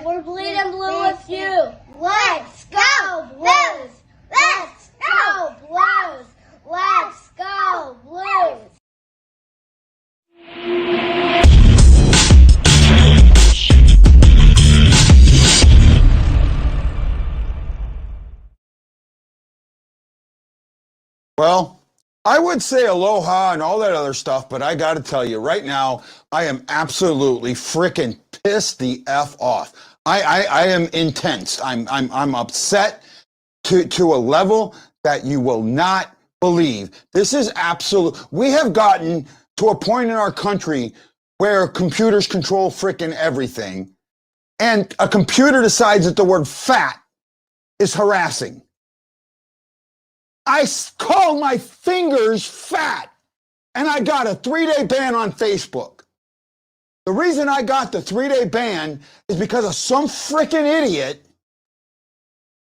We're bleeding blue with you. Let's go Blues! Let's go Blues! Let's go Blues! Well, I would say aloha and all that other stuff, but I got to tell you right now, I am absolutely freaking pissed the F off. I am intense. I'm upset to a level that you will not believe. This is absolute. We have gotten to a point in our country where computers control freaking everything, and a computer decides that the word fat is harassing. I called my fingers fat, and I got a 3-day ban on Facebook. The reason I got the 3-day ban is because of some freaking idiot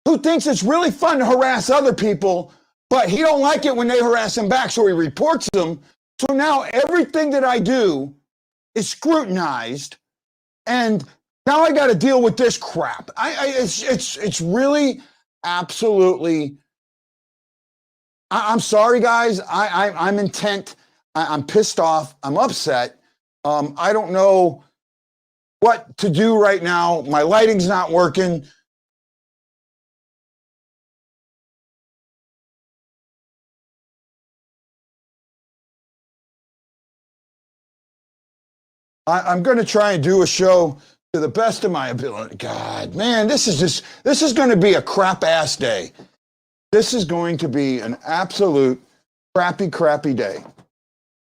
who thinks it's really fun to harass other people, but he don't like it when they harass him back, so he reports them. So now everything that I do is scrutinized, and now I got to deal with this crap. It's really absolutely. I'm sorry, guys. I'm intent. I'm pissed off. I'm upset. I don't know what to do right now. My lighting's not working. I'm going to try and do a show to the best of my ability. God, man, this is going to be a crap ass day. This is going to be an absolute crappy day.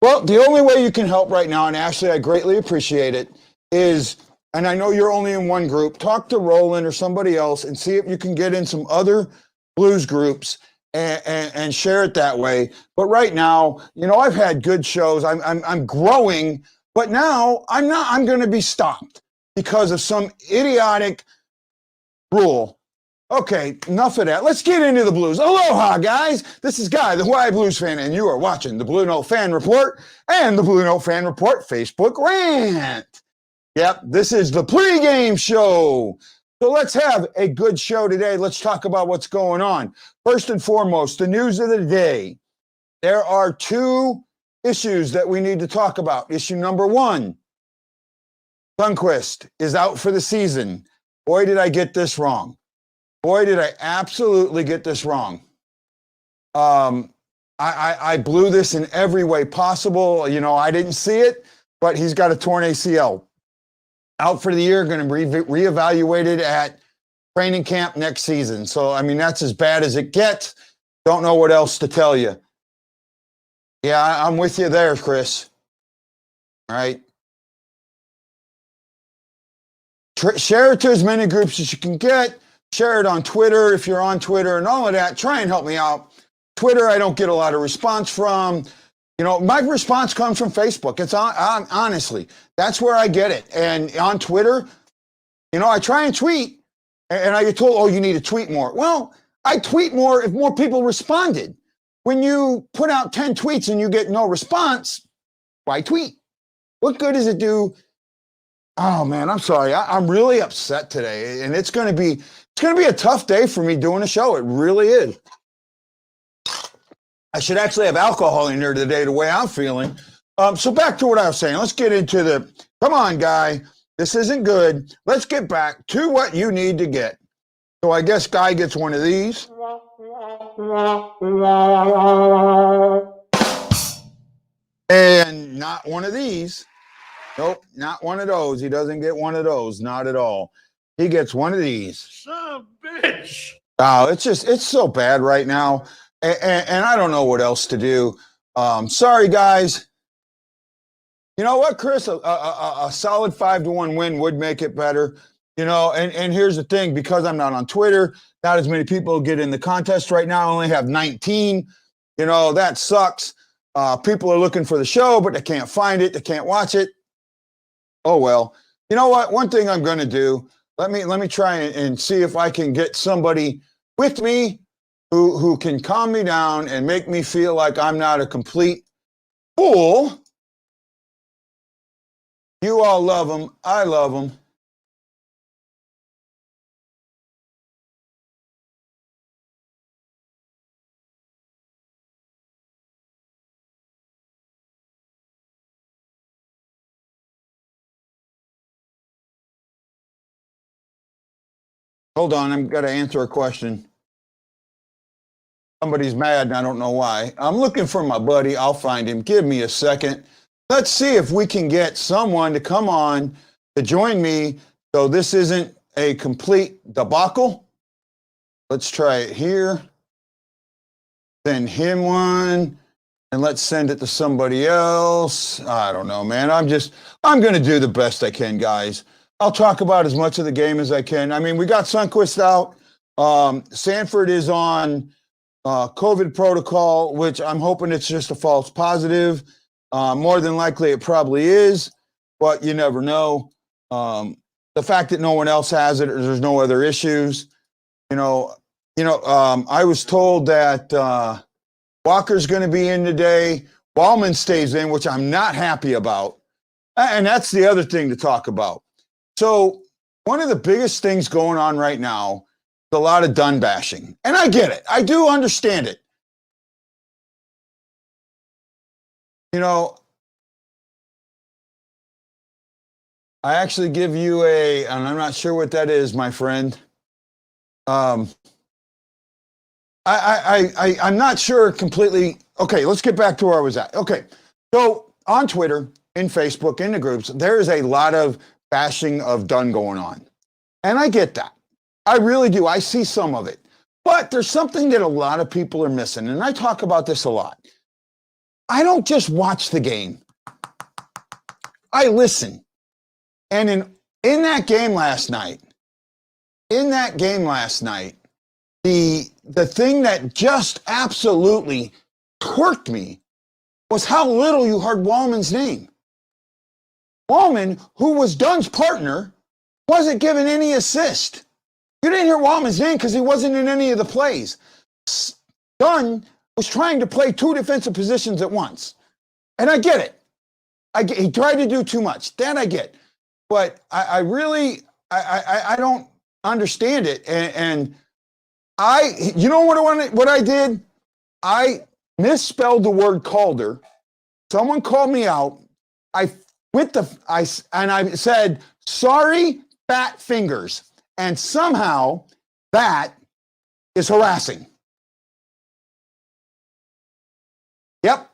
Well, the only way you can help right now, and Ashley, I greatly appreciate it, is, and I know you're only in one group, talk to Roland or somebody else and see if you can get in some other blues groups and share it that way. But right now, you know, I've had good shows. I'm growing, but now I'm going to be stopped because of some idiotic rule. Okay, enough of that. Let's get into the blues. Aloha, guys. This is Guy, the Hawaii Blues fan, and you are watching the Blue Note Fan Report and the Blue Note Fan Report Facebook rant. Yep, this is the pregame show. So let's have a good show today. Let's talk about what's going on. First and foremost, the news of the day. There are two issues that we need to talk about. Issue number one, Sunquist is out for the season. Boy, did I get this wrong. Boy, did I absolutely get this wrong. I blew this in every way possible. You know, I didn't see it, but he's got a torn ACL. Out for the year, going to be reevaluated at training camp next season. So, I mean, that's as bad as it gets. Don't know what else to tell you. Yeah, I'm with you there, Chris. All right. Share it to as many groups as you can get. Share it on Twitter if you're on Twitter and all of that. Try and help me out. Twitter, I don't get a lot of response from. You know, my response comes from Facebook. It's honestly, that's where I get it. And on Twitter, you know, I try and tweet, and I get told, oh, you need to tweet more. Well, I tweet more if more people responded. When you put out 10 tweets and you get no response, why tweet? What good does it do? Oh man, I'm sorry. I'm really upset today, and it's going to be a tough day for me doing a show. It really is. I should actually have alcohol in there today, the way I'm feeling. So back to what I was saying. Let's get into come on, Guy. This isn't good. Let's get back to what you need to get. So I guess Guy gets one of these. And not one of these. Nope, not one of those. He doesn't get one of those. Not at all. He gets one of these. Son of a bitch. Oh, it's so bad right now. And I don't know what else to do. Sorry, guys. You know what, Chris? A solid 5-1 win would make it better. You know, and here's the thing. Because I'm not on Twitter, not as many people get in the contest right now. I only have 19. You know, that sucks. People are looking for the show, but they can't find it. They can't watch it. Oh, well. You know what? One thing I'm going to do, let me try and see if I can get somebody with me who can calm me down and make me feel like I'm not a complete fool. You all love them. I love them. Hold on, I'm got to answer a question. Somebody's mad and I don't know why. I'm looking for my buddy. I'll find him. Give me a second. Let's see if we can get someone to come on to join me so this isn't a complete debacle. Let's try it here. Send him one. And let's send it to somebody else. I don't know, man. I'm going to do the best I can, guys. I'll talk about as much of the game as I can. I mean, we got Sunquist out. Sanford is on COVID protocol, which I'm hoping it's just a false positive. More than likely, it probably is, but you never know. The fact that no one else has it, or there's no other issues. I was told that Walker's going to be in today. Wallman stays in, which I'm not happy about. And that's the other thing to talk about. So one of the biggest things going on right now is a lot of Dunn bashing. And I get it. I do understand it. I actually give you and I'm not sure what that is, my friend. I'm not sure completely. Okay, let's get back to where I was at. Okay, so on Twitter, in Facebook, in the groups, there is a lot of bashing of Dunn going on. And I get that. I really do. I see some of it. But there's something that a lot of people are missing. And I talk about this a lot. I don't just watch the game. I listen. And in that game last night, the thing that just absolutely quirked me was how little you heard Wallman's name. Wallman, who was Dunn's partner, wasn't given any assist. You didn't hear Wallman's name because he wasn't in any of the plays. Dunn was trying to play two defensive positions at once. And I get it. He tried to do too much. That I get. But I really don't understand it. And you know what I did? I misspelled the word Calder. Someone called me out. I said, sorry, fat fingers. And somehow that is harassing. Yep,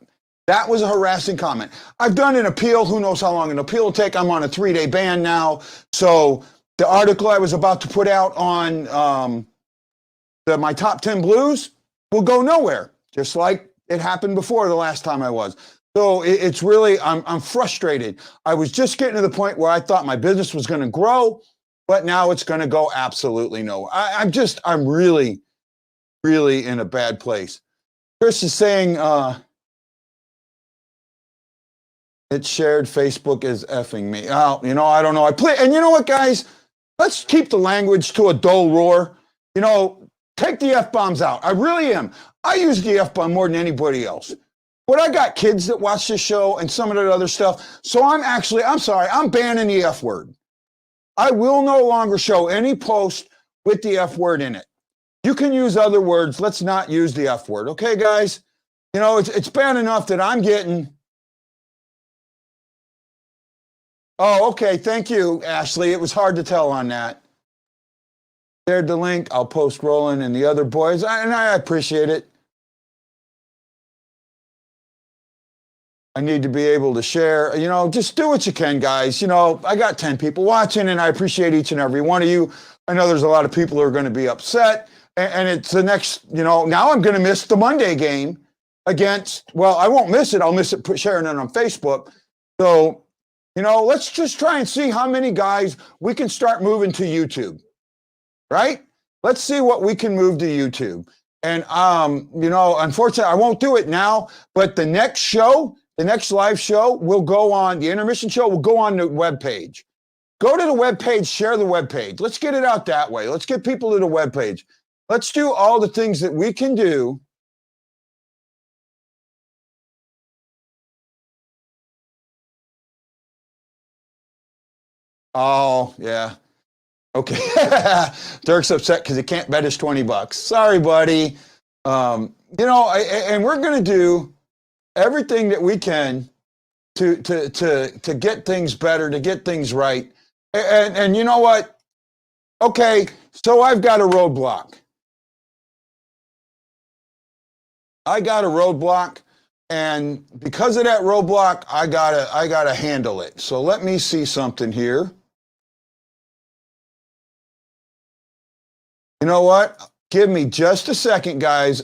that was a harassing comment. I've done an appeal. Who knows how long an appeal will take? I'm on a 3-day ban now. So the article I was about to put out on my top 10 blues will go nowhere, just like it happened before the last time I was. So it's really, I'm frustrated. I was just getting to the point where I thought my business was going to grow, but now it's going to go absolutely nowhere. I'm really, really in a bad place. Chris is saying, it's shared. Facebook is effing me. Oh, I don't know. And you know what, guys? Let's keep the language to a dull roar. Take the F-bombs out. I really am. I use the F-bomb more than anybody else. But I got kids that watch this show and some of that other stuff. So I'm sorry, I'm banning the F word. I will no longer show any post with the F word in it. You can use other words. Let's not use the F word. Okay, guys? It's bad enough that I'm getting. Oh, okay. Thank you, Ashley. It was hard to tell on that. Shared the link. I'll post Roland and the other boys, and I appreciate it. I need to be able to share. Just do what you can, guys. I got 10 people watching, and I appreciate each and every one of you. I know there's a lot of people who are going to be upset, and it's the next, now I'm going to miss the Monday game against, I won't miss it. I'll miss it sharing it on Facebook. So, let's just try and see how many guys we can start moving to YouTube. Right? Let's see what we can move to YouTube. And, unfortunately, I won't do it now, but the next live show will go on, the intermission show will go on the webpage. Go to the webpage, share the webpage. Let's get it out that way. Let's get people to the webpage. Let's do all the things that we can do. Oh, yeah. Okay. Dirk's upset because he can't bet his $20. Sorry, buddy. And we're going to do everything that we can to get things better, to get things right. And you know what? Okay, So I've got a roadblock. I got a roadblock, and because of that roadblock, I gotta handle it. So let me see something here. You know what? Give me just a second, guys.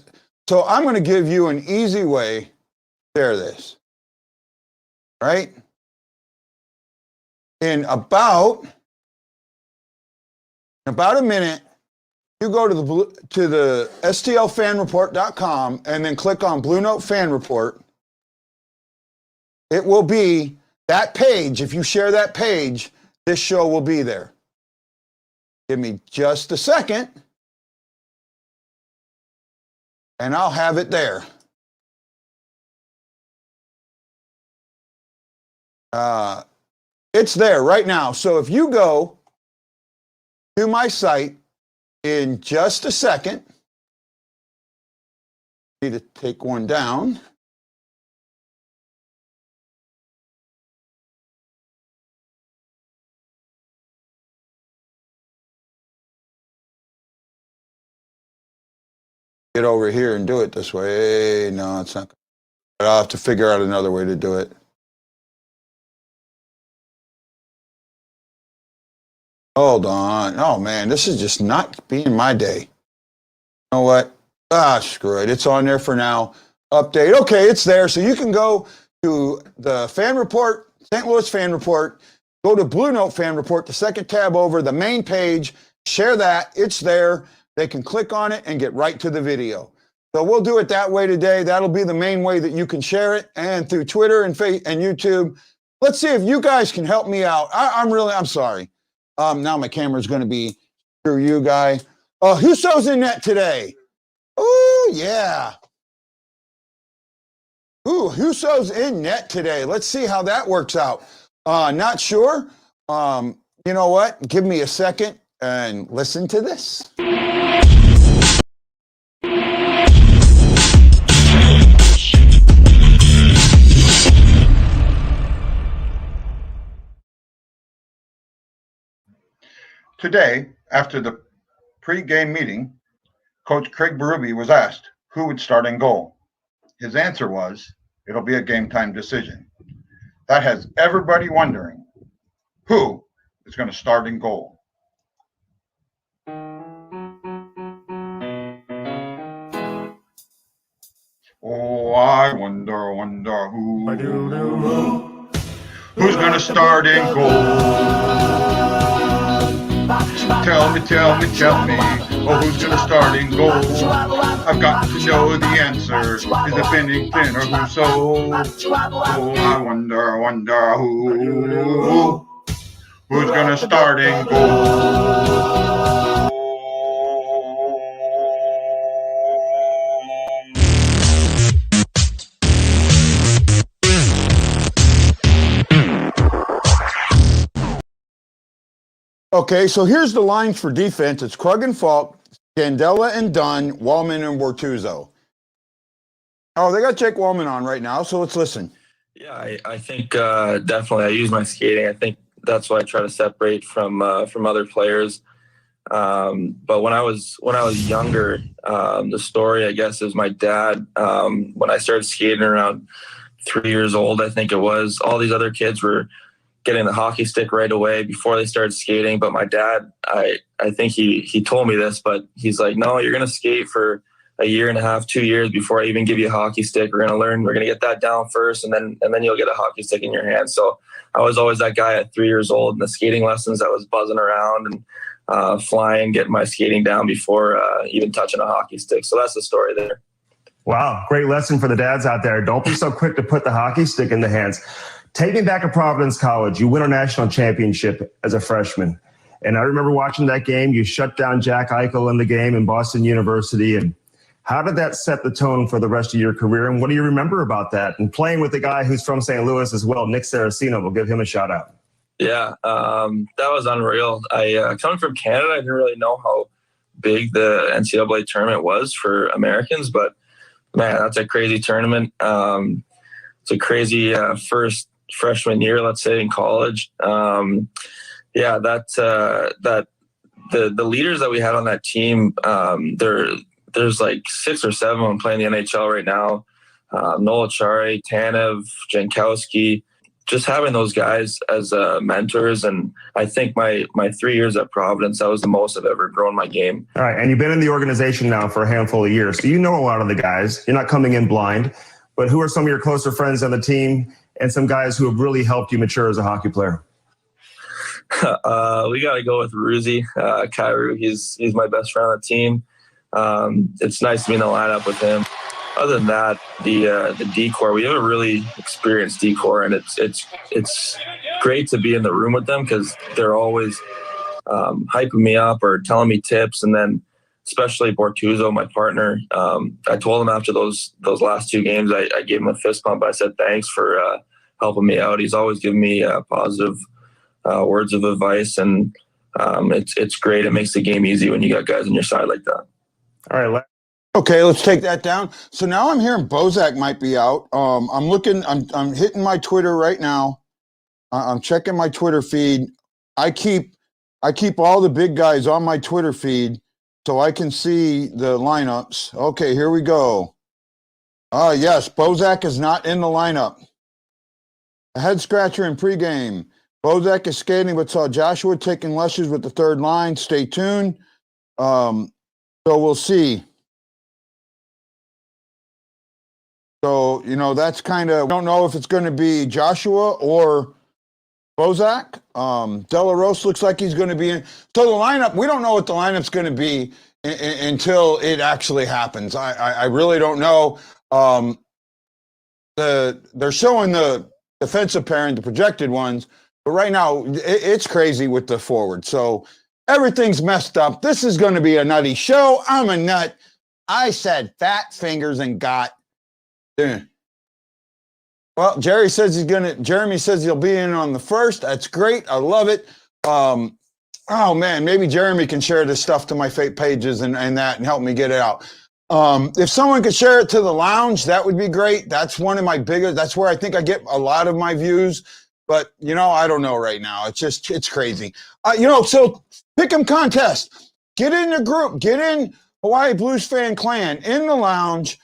So I'm going to give you an easy way to share this. Right? In about a minute, you go to the stlfanreport.com and then click on BlueNote Fan Report. It will be that page. If you share that page, this show will be there. Give me just a second, and I'll have it there. It's there right now. So if you go to my site in just a second, I need to take one down. Get over here and do it this way. No, it's not. I'll have to figure out another way to do it. Hold on. Oh, man, this is just not being my day. You know what? Screw it. It's on there for now. Update. Okay, it's there. So you can go to the Fan Report, St. Louis Fan Report, go to Blue Note Fan Report, the second tab over, the main page, share that. It's there. They can click on it and get right to the video. So we'll do it that way today. That'll be the main way that you can share it, and through Twitter and YouTube. Let's see if you guys can help me out. I'm sorry. Now my camera's going to be through you, guy. Husso's in net today. Oh, yeah. Ooh, Husso's in net today. Let's see how that works out. Not sure. You know what? Give me a second and listen to this. Today, after the pre-game meeting, Coach Craig Berube was asked who would start in goal. His answer was, it'll be a game-time decision. That has everybody wondering, who is going to start in goal? Oh, I wonder who's going to start in goal? Tell me, oh, who's going to start in goal? I've got to know the answer. Is it Bennington or Husso? Oh, I wonder who's going to start in goal? Okay, so here's the lines for defense. It's Krug and Falk, Scandella and Dunn, Wallman and Bortuzzo. Oh, they got Jake Wallman on right now, so let's listen. Yeah, I think definitely I use my skating. I think that's what I try to separate from other players. But when I was younger, the story, I guess, is my dad. When I started skating around 3 years old, I think it was, all these other kids were getting the hockey stick right away before they started skating. But my dad, I think he told me this, but he's like, no, you're going to skate for a year and a half, 2 years before I even give you a hockey stick. We're going to learn, we're going to get that down first, and then you'll get a hockey stick in your hand. So I was always that guy at 3 years old in the skating lessons. I was buzzing around and flying, getting my skating down before even touching a hockey stick. So that's the story there. Wow, great lesson for the dads out there. Don't be so quick to put the hockey stick in the hands. Take me back to Providence College. You win a national championship as a freshman. And I remember watching that game. You shut down Jack Eichel in the game in Boston University. And how did that set the tone for the rest of your career? And what do you remember about that? And playing with a guy who's from St. Louis as well, Nick Saraceno, we'll give him a shout out. Yeah, that was unreal. Coming from Canada, I didn't really know how big the NCAA tournament was for Americans, but man, that's a crazy tournament. It's a crazy first freshman year, let's say, in college. That the leaders that we had on that team, there's like 6 or 7 of them playing the NHL right now. Noel Achari, Tanev, Jankowski, just having those guys as mentors. And I think my 3 years at Providence, that was the most I've ever grown my game. All right. And you've been in the organization now for a handful of years. So you know a lot of the guys. You're not coming in blind. But who are some of your closer friends on the team and some guys who have really helped you mature as a hockey player? We got to go with Ruzi, Kyrou. He's my best friend on the team. It's nice to be in the lineup with him. Other than that, the decor, we have a really experienced decor, and it's great to be in the room with them because they're always hyping me up or telling me tips. And then especially Bortuzzo, my partner, I told him after those last 2 games, I gave him a fist pump. I said thanks for helping me out. He's always given me positive words of advice, and it's great. It makes the game easy when you got guys on your side like that. All right. Okay, let's take that down. So now I'm hearing Bozak might be out. I'm hitting my Twitter right now. I'm checking my Twitter feed. I keep all the big guys on my Twitter feed so I can see the lineups. Okay, here we go. Yes, Bozak is not in the lineup. A head scratcher in pregame. Bozak is skating, but saw Joshua taking lushes with the third line. Stay tuned. So we'll see. So, that's kind of, don't know if it's going to be Joshua or Bozak. Delaros looks like he's going to be in. So the lineup, we don't know what the lineup's going to be until it actually happens. I really don't know. They're showing the defensive pairing, the projected ones, but right now it's crazy with the forward. So everything's messed up. This is going to be a nutty show. I'm a nut. I said fat fingers and got. Well, Jeremy says he'll be in on the 1st. That's great. I love it. Oh man, maybe Jeremy can share this stuff to my pages and help me get it out. If someone could share it to the lounge, that would be great. That's one of my biggest, that's where I think I get a lot of my views, but I don't know right now. It's crazy. So pick 'em contest, get in the group, get in Hawaii Blues Fan Clan, in the lounge,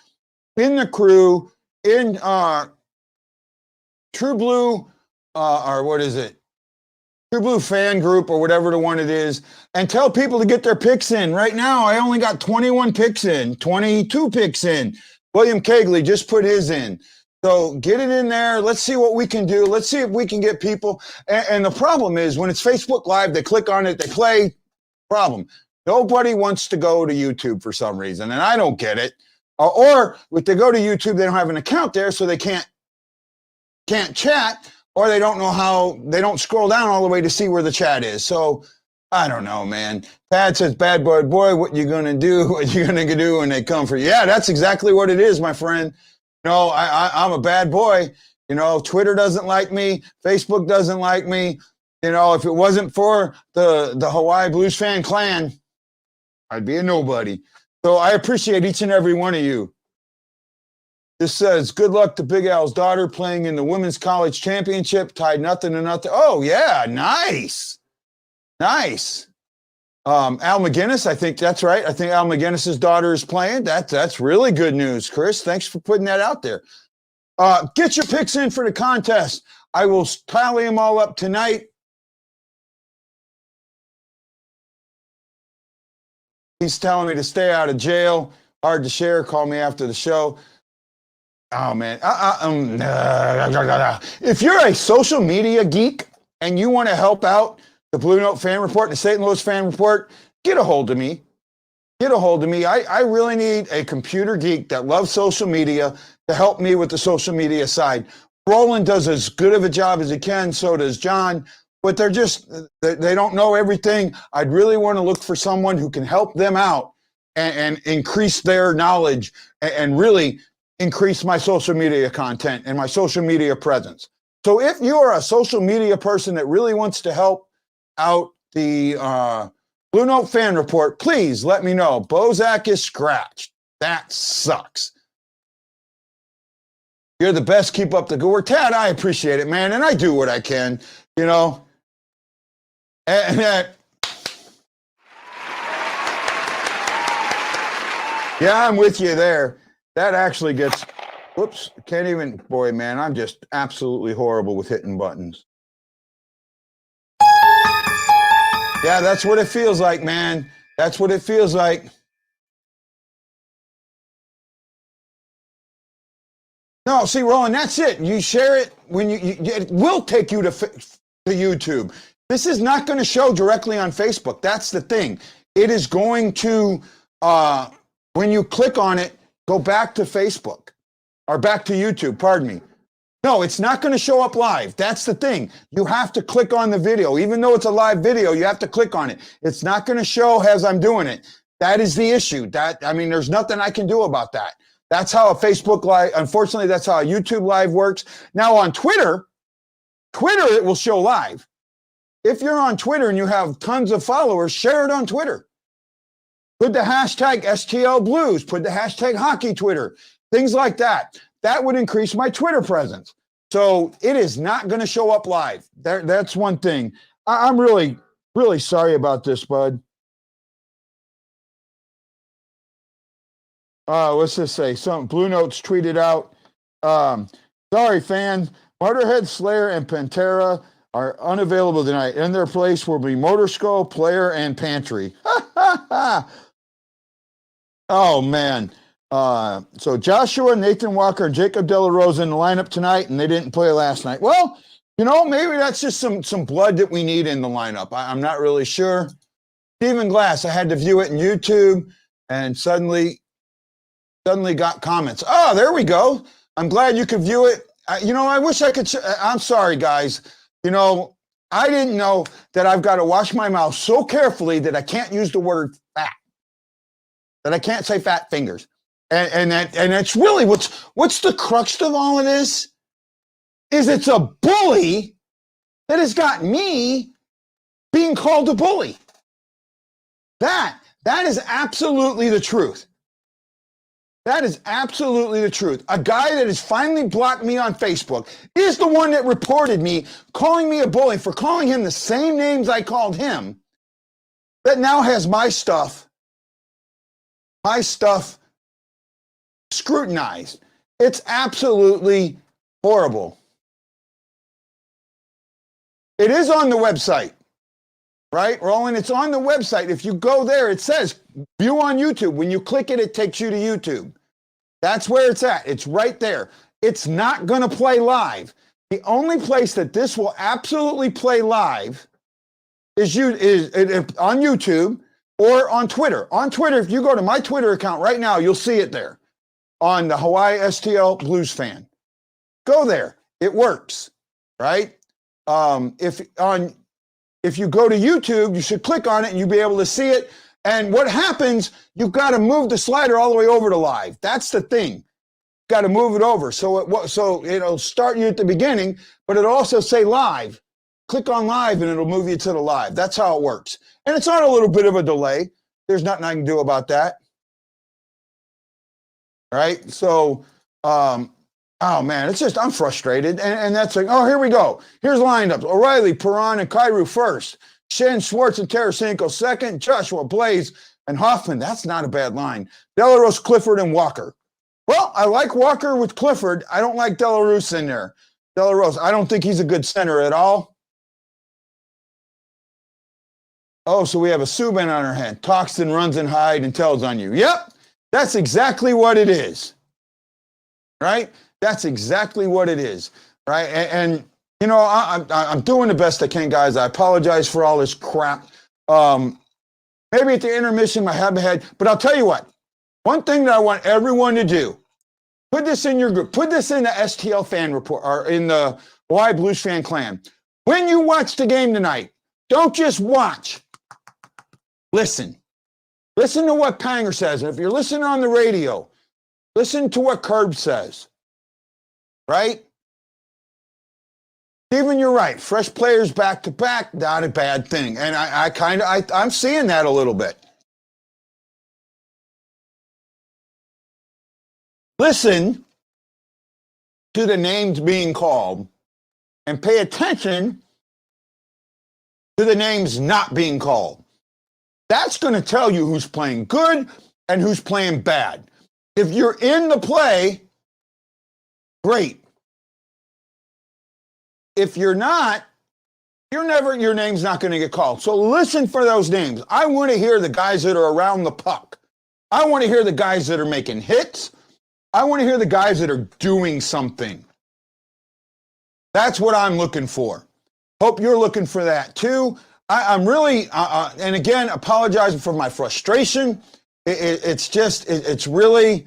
in the crew, in True Blue, or what is it? True Blue fan group or whatever the one it is, and tell people to get their picks in. Right now, I only got 21 picks in, 22 picks in. William Kegley just put his in. So get it in there. Let's see what we can do. Let's see if we can get people. And the problem is when it's Facebook Live, they click on it, they play. Problem. Nobody wants to go to YouTube for some reason, and I don't get it. Or if they go to YouTube, they don't have an account there, so they can't chat, or they don't know how, they don't scroll down all the way to see where the chat is. So I don't know, man. Pat says, bad boy, what you gonna do? What you gonna do when they come for you? Yeah, that's exactly what it is, my friend. I'm a bad boy. Twitter doesn't like me. Facebook doesn't like me. If it wasn't for the Hawaii Blues Fan Clan, I'd be a nobody. So I appreciate each and every one of you. This says, good luck to Big Al's daughter playing in the Women's College Championship, tied 0-0. Oh, yeah, nice. Nice. Al McGinnis, I think that's right. I think Al McGinnis's daughter is playing. That's really good news, Chris. Thanks for putting that out there. Get your picks in for the contest. I will tally them all up tonight. He's telling me to stay out of jail. Hard to share. Call me after the show. Oh, man. If you're a social media geek and you want to help out the Blue Note Fan Report, the St. Louis Fan Report, get a hold of me. Get a hold of me. I really need a computer geek that loves social media to help me with the social media side. Roland does as good of a job as he can. So does John. But they don't know everything. I'd really want to look for someone who can help them out and increase their knowledge and really increase my social media content and my social media presence. So if you are a social media person that really wants to help out the Blue Note Fan Report, please let me know. Bozak is scratched. That sucks. You're the best. Keep up the good work. Tad, I appreciate it, man. And I do what I can, And Yeah, I'm with you there. That actually gets, whoops, can't even, boy, man, I'm just absolutely horrible with hitting buttons. Yeah, that's what it feels like, man. That's what it feels like. No, see, Roland, that's it. You share it when it will take you to YouTube. This is not going to show directly on Facebook. That's the thing. It is going to, when you click on it, go back to Facebook or back to YouTube, pardon me. No, it's not going to show up live. That's the thing. You have to click on the video. Even though it's a live video, you have to click on it. It's not going to show as I'm doing it. That is the issue. I mean, there's nothing I can do about that. That's how a Facebook Live, unfortunately, that's how a YouTube Live works. Now on Twitter, it will show live. If you're on Twitter and you have tons of followers, share it on Twitter. Put the hashtag STL Blues, put the hashtag hockey Twitter, things like that. That would increase my Twitter presence. So it is not going to show up live. That's one thing. I'm really, really sorry about this, bud. What's this say? Blue Notes tweeted out. Sorry, fans. Motorhead, Slayer, and Pantera are unavailable tonight. In their place will be Motor Skull, Player, and Pantry. Oh, man. So Joshua, Nathan Walker, and Jacob De La Rosa in the lineup tonight, and they didn't play last night. Well, you know, maybe that's just some blood that we need in the lineup. I'm not really sure. Stephen Glass, I had to view it in YouTube, and suddenly got comments. Oh, there we go. I'm glad you could view it. You know, I wish I could. I'm sorry, guys. You know, I didn't know that I've got to wash my mouth so carefully that I can't use the word fat, that I can't say fat fingers. And that's really what's the crux of all of this is it's a bully that has got me being called a bully. That is absolutely the truth. That is absolutely the truth. A guy that has finally blocked me on Facebook is the one that reported me, calling me a bully for calling him the same names I called him, that now has my stuff scrutinized. It's absolutely horrible. It is on the website, right, Roland? It's on the website. If you go there, it says view on YouTube. When you click it, it takes you to YouTube. That's where it's at. It's right there. It's not going to play live. The only place that this will absolutely play live is on YouTube or on Twitter. On Twitter, if you go to my Twitter account right now, you'll see it there on the Hawaii STL Blues fan. Go there. It works, right? If you go to YouTube, you should click on it and you'll be able to see it. And what happens, you've got to move the slider all the way over to live. That's the thing. You've got to move it over. So it'll start you at the beginning, but it'll also say live. Click on live and it'll move you to the live. That's how it works. And it's on a little bit of a delay. There's nothing I can do about that. All right. So, oh man, it's just, I'm frustrated. And that's like, oh, here we go. Here's lineups. O'Reilly, Perron, and Kyrou first. Shen, Schwartz, and Tarasenko second. Joshua, Blaze, and Hoffman. That's not a bad line. Delarose, Clifford, and Walker. Well, I like Walker with Clifford. I don't like Delarose in there. Delarose, I don't think he's a good center at all. Oh, so we have a Subban on our hand. Talks and runs and hide and tells on you. Yep, that's exactly what it is. Right? That's exactly what it is. Right? And you know, I'm doing the best I can, guys. I apologize for all this crap. Maybe at the intermission, I have a head. But I'll tell you what. One thing that I want everyone to do, put this in your group. Put this in the STL fan report or in the Hawaii Blues fan clan. When you watch the game tonight, don't just watch. Listen. Listen to what Panger says. And if you're listening on the radio, listen to what Curb says. Right? Steven, you're right. Fresh players back to back, not a bad thing. And I'm seeing that a little bit. Listen to the names being called and pay attention to the names not being called. That's going to tell you who's playing good and who's playing bad. If you're in the play, great. If you're not, your name's not going to get called. So listen for those names. I want to hear the guys that are around the puck. I want to hear the guys that are making hits. I want to hear the guys that are doing something. That's what I'm looking for. Hope you're looking for that too. I'm really, and again, apologizing for my frustration. It's really,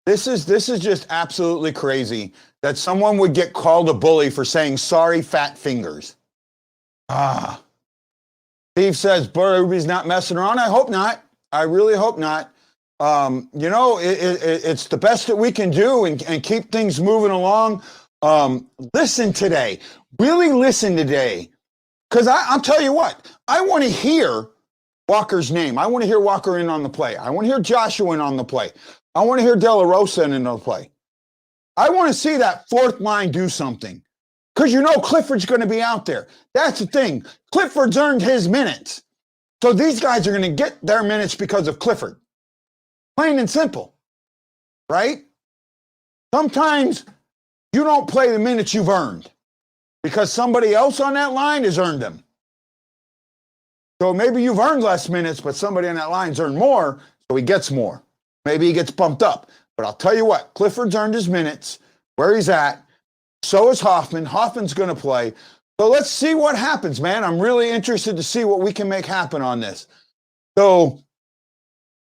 This is just absolutely crazy that someone would get called a bully for saying sorry, fat fingers. Steve says Ruby's not messing around. I hope not. I really hope not. It's the best that we can do and keep things moving along. Listen today. Really listen today. Because I'll tell you what, I want to hear Walker's name. I want to hear Walker in on the play. I want to hear Joshua in on the play. I want to hear De La Rosa in the play. I want to see that fourth line do something. Because Clifford's going to be out there. That's the thing. Clifford's earned his minutes. So these guys are going to get their minutes because of Clifford. Plain and simple. Right? Sometimes you don't play the minutes you've earned because somebody else on that line has earned them. So maybe you've earned less minutes, but somebody on that line's earned more, so he gets more. Maybe he gets bumped up. But I'll tell you what, Clifford's earned his minutes where he's at. So is Hoffman. Hoffman's going to play. So let's see what happens, man. I'm really interested to see what we can make happen on this. So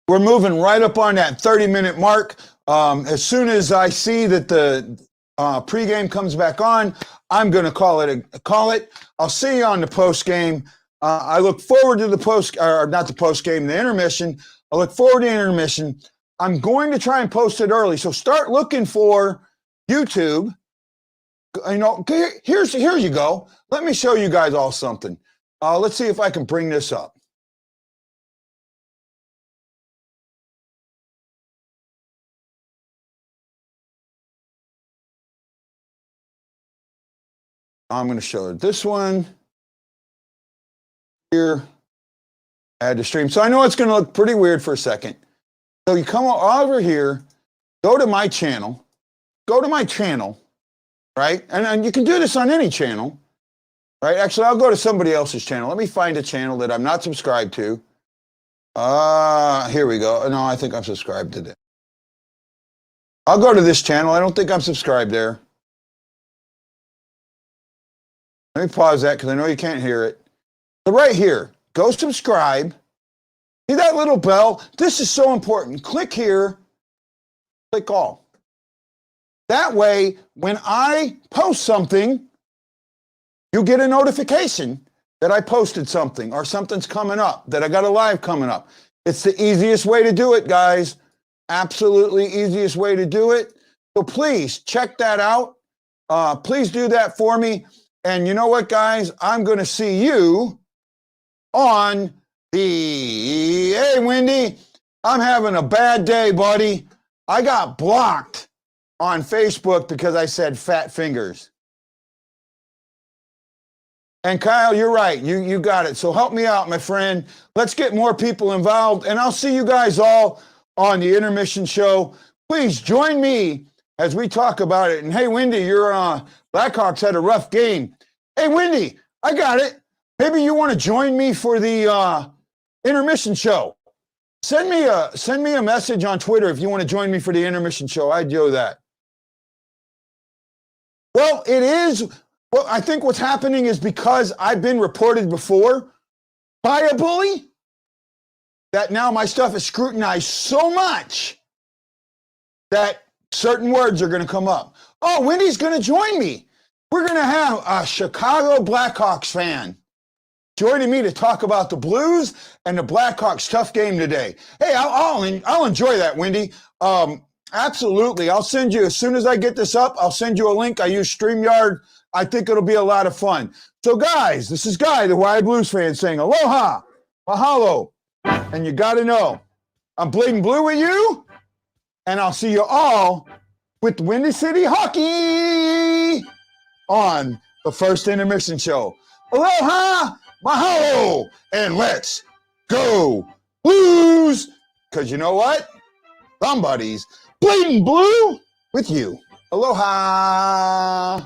we're moving right up on that 30-minute mark. As soon as I see that the pregame comes back on, I'm going to call it. I'll see you on the postgame. I look forward to the intermission. I look forward to the intermission. I'm going to try and post it early. So start looking for YouTube. Here you go. Let me show you guys all something. Let's see if I can bring this up. I'm going to show this one here. Add to stream. So I know it's going to look pretty weird for a second. So you come over here, go to my channel, right? And you can do this on any channel, right? Actually, I'll go to somebody else's channel. Let me find a channel that I'm not subscribed to. Here we go. No, I think I'm subscribed to it. I'll go to this channel. I don't think I'm subscribed there. Let me pause that because I know you can't hear it. So right here, go subscribe. See that little bell? This is so important. Click here, click all. That way, when I post something, you get a notification that I posted something or something's coming up, that I got a live coming up. It's the easiest way to do it, guys. Absolutely easiest way to do it. So please check that out. Please do that for me. And you know what, guys? I'm going to see you on Hey, Wendy, I'm having a bad day, buddy. I got blocked on Facebook because I said fat fingers. And Kyle, you're right. You got it. So help me out, my friend. Let's get more people involved. And I'll see you guys all on the intermission show. Please join me as we talk about it. And hey, Wendy, your Blackhawks had a rough game. Hey, Wendy, I got it. Maybe you want to join me for the intermission show. Send me a message on Twitter if you want to join me for the intermission show. I'd do that. Well, I think what's happening is because I've been reported before by a bully that now my stuff is scrutinized so much that certain words are going to come up. Oh, Wendy's going to join me. We're going to have a Chicago Blackhawks fan joining me to talk about the Blues and the Blackhawks tough game today. Hey, I'll enjoy that, Wendy. Absolutely. I'll send you, as soon as I get this up, I'll send you a link. I use StreamYard. I think it'll be a lot of fun. So guys, this is Guy, the Wild Blues fan, saying aloha. Mahalo. And you got to know, I'm bleeding blue with you, and I'll see you all with Windy City Hockey on the First Intermission Show. Aloha, mahalo, and let's go Blues. Because you know what? Somebody's bleeding blue with you. Aloha.